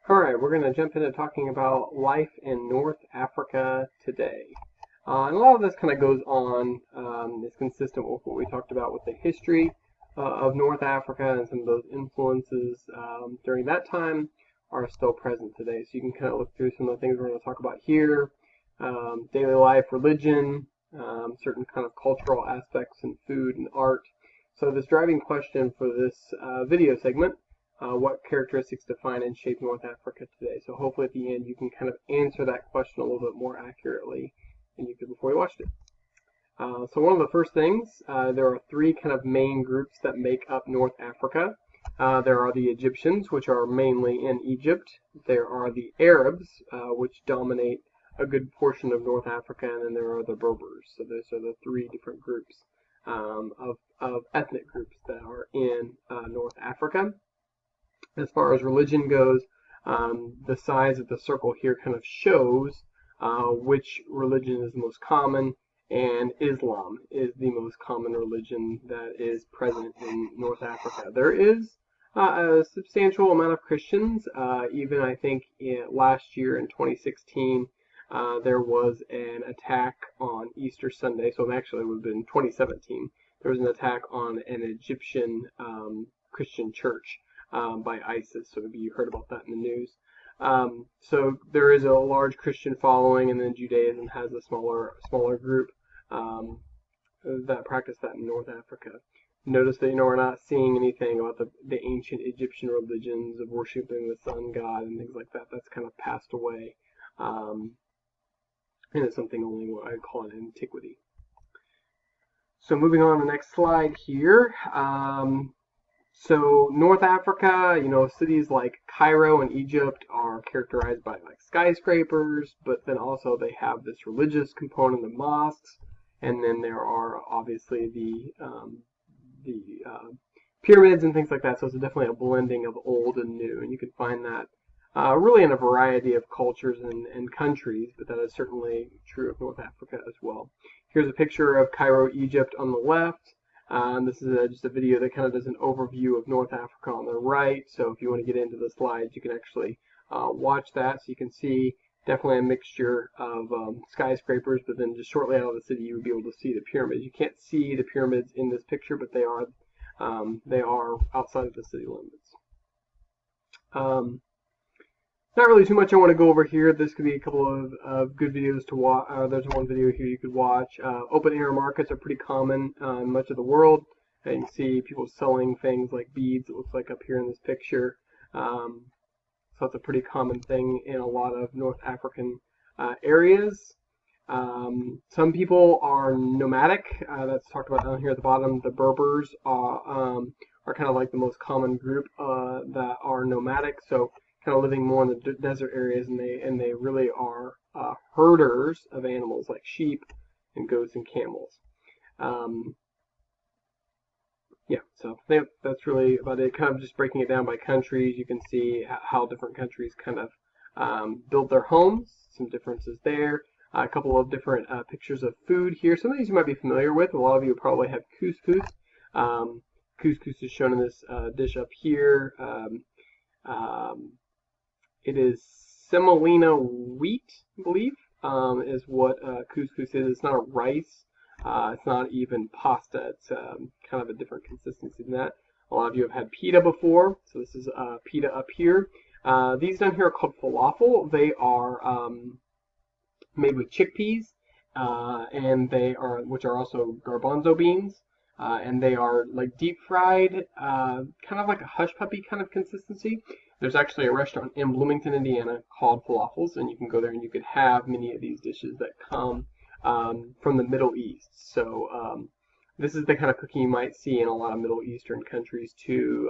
Alright, we're going to jump into talking about life in North Africa today. And a lot of this kind of goes on, is consistent with what we talked about with the history of North Africa, and some of those influences during that time are still present today. So you can kind of look through some of the things we're going to talk about here: daily life, religion, certain kind of cultural aspects in food and art. So this driving question for this video segment: what characteristics define and shape North Africa today? So hopefully at the end you can kind of answer that question a little bit more accurately than you could before you watched it. So one of the first things, there are three kind of main groups that make up North Africa. There are the Egyptians, which are mainly in Egypt. There are the Arabs, which dominate a good portion of North Africa, and then there are the Berbers. So those are the three different groups of ethnic groups that are in North Africa. As far as religion goes, the size of the circle here kind of shows which religion is the most common, and Islam is the most common religion that is present in North Africa. There is a substantial amount of Christians. Even I think last year in 2016, there was an attack on Easter Sunday. So actually it would have been 2017. There was an attack on an Egyptian Christian church by ISIS. So maybe you heard about that in the news. So there is a large Christian following, and then Judaism has a smaller group that practice that in North Africa. Notice that we're not seeing anything about the ancient Egyptian religions of worshiping the sun god and things like that. That's kind of passed away, and it's something only what I'd call an antiquity. So moving on to the next slide here. So North Africa, cities like Cairo and Egypt are characterized by like skyscrapers, but then also they have this religious component of mosques, and then there are obviously the pyramids and things like that. So it's definitely a blending of old and new, and you can find that really in a variety of cultures and countries, but that is certainly true of North Africa as well. Here's a picture of Cairo, Egypt on the left. This is just a video that kind of does an overview of North Africa on the right. So if you want to get into the slides, you can actually watch that. So you can see definitely a mixture of skyscrapers, but then just shortly out of the city, you would be able to see the pyramids. You can't see the pyramids in this picture, but they are outside of the city limits. Not really too much I want to go over here. This could be a couple of good videos to watch. There's one video here you could watch. Open air markets are pretty common in much of the world. And you can see people selling things like beads, it looks like up here in this picture. So it's a pretty common thing in a lot of North African areas. Some people are nomadic. That's talked about down here at the bottom. The Berbers are kind of like the most common group that are nomadic. So kind of living more in the desert areas, and they really are herders of animals like sheep and goats and camels. Yeah, so I think that's really about it. Kind of just breaking it down by countries, you can see how different countries kind of build their homes, some differences there. A couple of different pictures of food here. Some of these you might be familiar with. A lot of you probably have couscous. Couscous is shown in this dish up here. It is semolina wheat, I believe, is what couscous is. It's not rice. It's not even pasta. It's kind of a different consistency than that. A lot of you have had pita before, so this is pita up here. These down here are called falafel. They are made with chickpeas, which are also garbanzo beans. And they are like deep fried, kind of like a hush puppy kind of consistency. There's actually a restaurant in Bloomington, Indiana called Falafels, and you can go there and you could have many of these dishes that come from the Middle East. So this is the kind of cooking you might see in a lot of Middle Eastern countries too.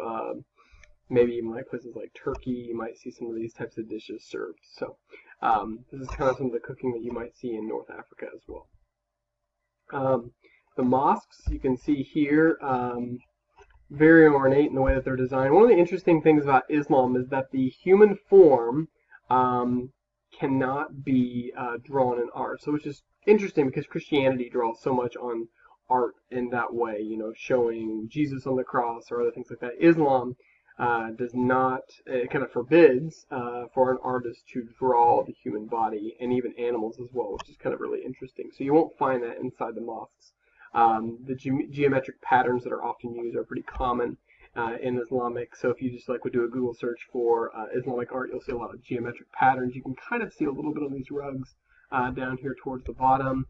Maybe even like places like Turkey, you might see some of these types of dishes served. So this is kind of some of the cooking that you might see in North Africa as well. The mosques you can see here, very ornate in the way that they're designed. One of the interesting things about Islam is that the human form cannot be drawn in art. So which is interesting because Christianity draws so much on art in that way, showing Jesus on the cross or other things like that. Islam does not, it kind of forbids for an artist to draw the human body and even animals as well, which is kind of really interesting. So you won't find that inside the mosques. The geometric patterns that are often used are pretty common in Islamic. So if you just like would do a Google search for Islamic art, you'll see a lot of geometric patterns. You can kind of see a little bit on these rugs down here towards the bottom.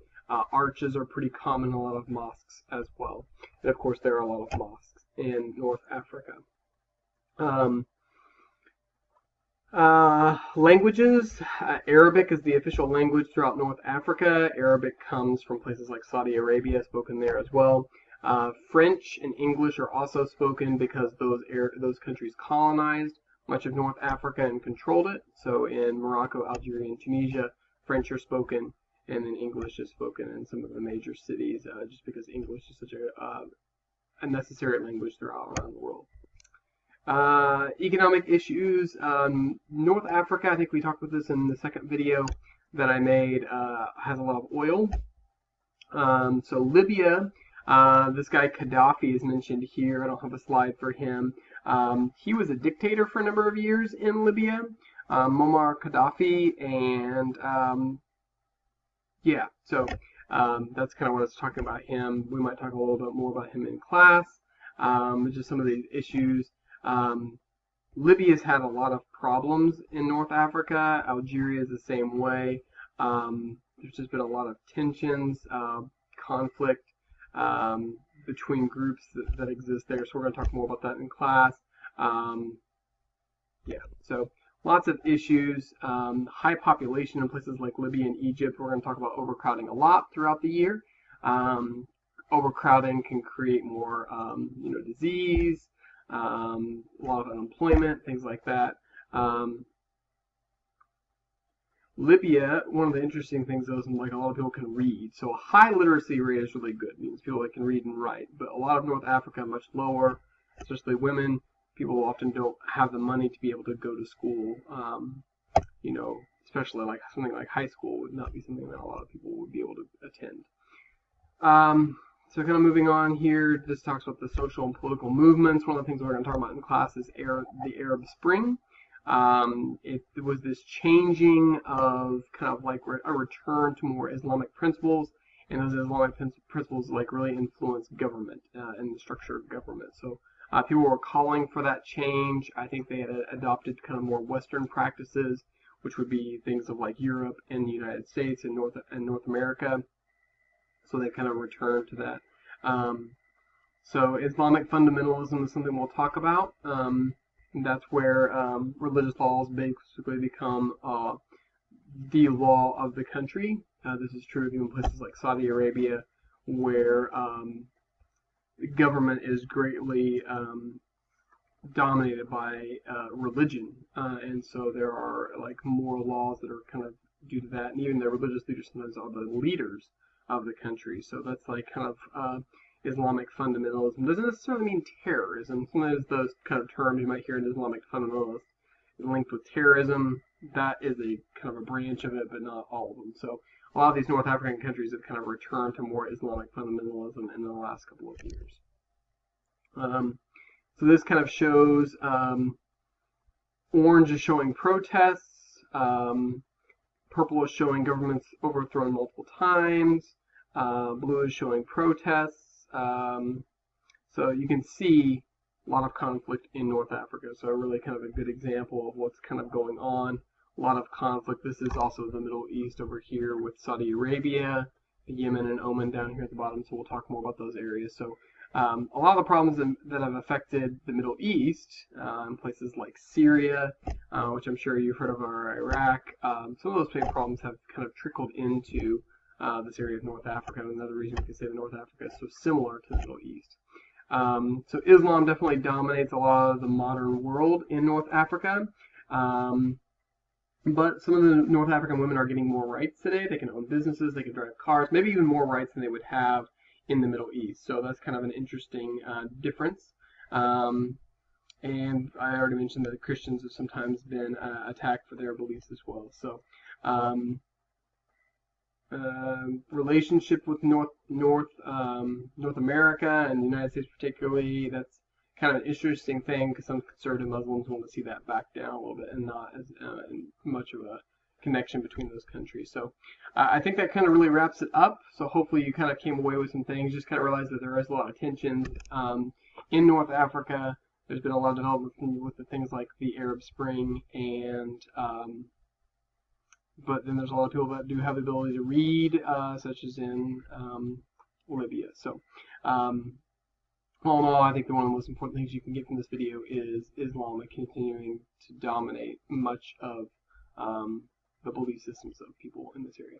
Arches are pretty common in a lot of mosques as well. And of course, there are a lot of mosques in North Africa. Languages. Arabic is the official language throughout North Africa. Arabic comes from places like Saudi Arabia, spoken there as well. French and English are also spoken because those countries colonized much of North Africa and controlled it. So in Morocco, Algeria, and Tunisia, French are spoken, and then English is spoken in some of the major cities, just because English is such a necessary language throughout around the world. Economic issues. North Africa, I think we talked about this in the second video that I made, has a lot of oil. So Libya, this guy Gaddafi is mentioned here. I don't have a slide for him. He was a dictator for a number of years in Libya, Muammar Gaddafi, and yeah, so that's kind of what I was talking about him. We might talk a little bit more about him in class. Just some of these issues. Libya's had a lot of problems in North Africa. Algeria is the same way. There's just been a lot of tensions, conflict between groups that exist there. So we're going to talk more about that in class. Yeah, so lots of issues. High population in places like Libya and Egypt. We're going to talk about overcrowding a lot throughout the year. Overcrowding can create more, disease. A lot of unemployment, things like that. Libya, one of the interesting things though is like a lot of people can read. So a high literacy rate is really good. It means people that can read and write. But a lot of North Africa much lower, especially women. People often don't have the money to be able to go to school. Especially like something like high school would not be something that a lot of people would be able to attend. So kind of moving on here, this talks about the social and political movements. One of the things we're going to talk about in class is the Arab Spring. It was this changing of kind of like a return to more Islamic principles, and those Islamic principles like really influenced government and the structure of government. So people were calling for that change. I think they had adopted kind of more Western practices, which would be things of like Europe and the United States and North America. So they kind of returned to that. So Islamic fundamentalism is something we'll talk about. That's where religious laws basically become the law of the country. This is true in places like Saudi Arabia, where the government is greatly dominated by religion, and so there are like moral laws that are kind of due to that, and even the religious leaders sometimes are the leaders of the country. So that's like kind of Islamic fundamentalism. Doesn't necessarily mean terrorism. Sometimes those kind of terms you might hear in Islamic fundamentalist is linked with terrorism. That is a kind of a branch of it, but not all of them. So a lot of these North African countries have kind of returned to more Islamic fundamentalism in the last couple of years. So this kind of shows orange is showing protests, purple is showing governments overthrown multiple times, blue is showing protests. So you can see a lot of conflict in North Africa. So really kind of a good example of what's kind of going on. A lot of conflict. This is also the Middle East over here with Saudi Arabia, Yemen and Oman down here at the bottom. So we'll talk more about those areas. So a lot of the problems that have affected the Middle East, in places like Syria, which I'm sure you've heard of, or Iraq, some of those same problems have kind of trickled into this area of North Africa. Another reason we can say that North Africa is so similar to the Middle East. So Islam definitely dominates a lot of the modern world in North Africa. But some of the North African women are getting more rights today. They can own businesses, they can drive cars, maybe even more rights than they would have in the Middle East. So that's kind of an interesting difference. And I already mentioned that Christians have sometimes been attacked for their beliefs as well. So relationship with North America and the United States particularly, that's kind of an interesting thing because some conservative Muslims want to see that back down a little bit and not as much of a connection between those countries. So I think that kind of really wraps it up. So hopefully you kind of came away with some things, just kind of realized that there is a lot of tension in North Africa. There's been a lot of development with the things like the Arab Spring, and but then there's a lot of people that do have the ability to read, such as in Libya. So all in all, I think one of the most important things you can get from this video is Islam continuing to dominate much of the belief systems of people in this area.